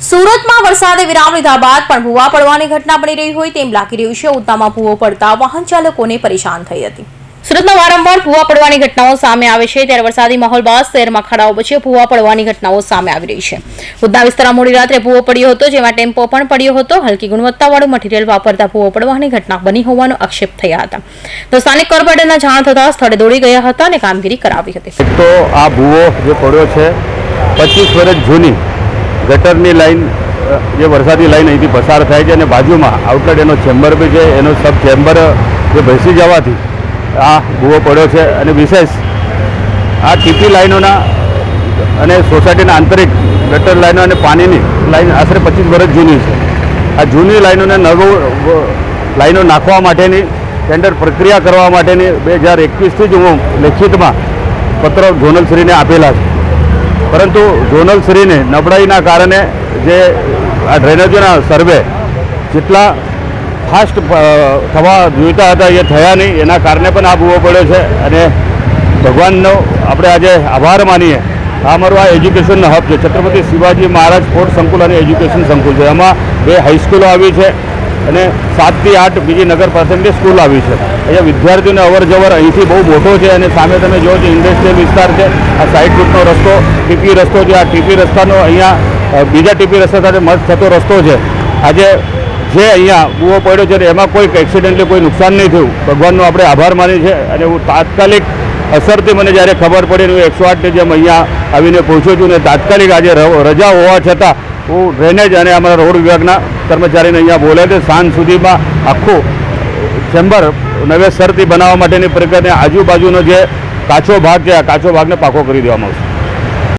સુરતમાં વરસાદે વિરામ લીધા બાદ પણ ભૂવા પડવાની ઘટના બની રહી હોય તેમ લાગી રહ્યું છે। ઉધનામાં ભૂવો પડતા વાહન ચાલકોને પરેશાન થઈ હતી। સુરતમાં વારંવાર ભૂવા પડવાની ઘટનાઓ સામે આવે છે, ત્યારે વરસાદી માહોલ બાદ શહેરમાં ખાડાઓ વચ્ચે ભૂવા પડવાની ઘટનાઓ સામે આવી રહી છે। ઉધના વિસ્તારમાં મોડી રાત્રે ભૂવો પડ્યો હતો, જેમાં ટેમ્પો પણ પડ્યો હતો। હલકી ગુણવત્તાવાળું મટીરીયલ વાપરતા ભૂવો પડવાની ઘટના બની હોવાનો આક્ષેપ થયા હતા, તો સ્થાનિક કોર્પોરેટરના જાણ થતાં સ્થળે દોડી ગયા હતા અને કામગીરી કરાવી હતી। તો આ ભૂવો જે પડ્યો છે 25 વર્ષ જૂની ગટરની લાઈન, જે વરસાદી લાઈન અહીંથી પસાર થાય છે અને બાજુમાં આઉટલેટ એનો ચેમ્બર બી છે, એનો સબ ચેમ્બર જે બેસી જવાથી આ ભૂવો પડ્યો છે। અને વિશેષ આ ટીપી લાઈનોના અને સોસાયટીના આંતરિક ગટર લાઈનો અને પાણીની લાઈન આશરે 25 વર્ષ જૂની છે। આ જૂની લાઈનોને નવું લાઈનો નાખવા માટેની ટેન્ડર પ્રક્રિયા કરવા માટેની 2021થી જ હું લેખિતમાં પત્ર ઝોનલશ્રીને આપેલા છે, પરંતુ ઝોનલશ્રીને નબળાઈના કારણે જે આ ડ્રેનેજોના સર્વે જેટલા ફાસ્ટ થવા જોઈતા હતા એ થયા નહીં, એના કારણે પણ આ ભૂવો પડ્યો છે। અને ભગવાનનો આપણે આજે આભાર માનીએ। આ અમારું આ એજ્યુકેશનનો હબ છે, છત્રપતિ શિવાજી મહારાજ સ્પોર્ટ્સ સંકુલ અને એજ્યુકેશન સંકુલ છે। એમાં 2 હાઈસ્કૂલો આવી છે અને 7 થી 8 બીજી નગર પ્રાથમિક સ્કૂલ આવી છે। અહીંયા વિદ્યાર્થીઓને અવર જવર અહીંથી બહુ મોટો છે અને સામે તમે જો છો ઇન્ડસ્ટ્રીયલ વિસ્તાર છે। આ સાઈડ રૂટનો રસ્તો ટીપી રસ્તો છે, આ ટીપી રસ્તાનો અહીંયા બીજા ટીપી રસ્તા સાથે મર્જ થતો રસ્તો છે। આજે જે અહીંયા ભૂવો પડ્યો છે એમાં કોઈ એક્સિડન્ટલી કોઈ નુકસાન નહીં થયું, ભગવાનનો આપણે આભાર માનીએ છીએ। અને હું તાત્કાલિક અસરથી મને જ્યારે ખબર પડી હું 108ની જેમ અહીંયા આવીને પહોંચ્યો છું અને તાત્કાલિક આજે રજા હોવા છતાં હું ડ્રેનેજ અને અમારા રોડ વિભાગના કર્મચારીને અહીંયા બોલાવી સાંજ સુધીમાં આખું ચેમ્બર નવેસરથી બનાવવા માટેની પ્રક્રિયા, આજુબાજુનો જે કાચો ભાગ છે આ કાચો ભાગને પાકો કરી દેવામાં આવશે।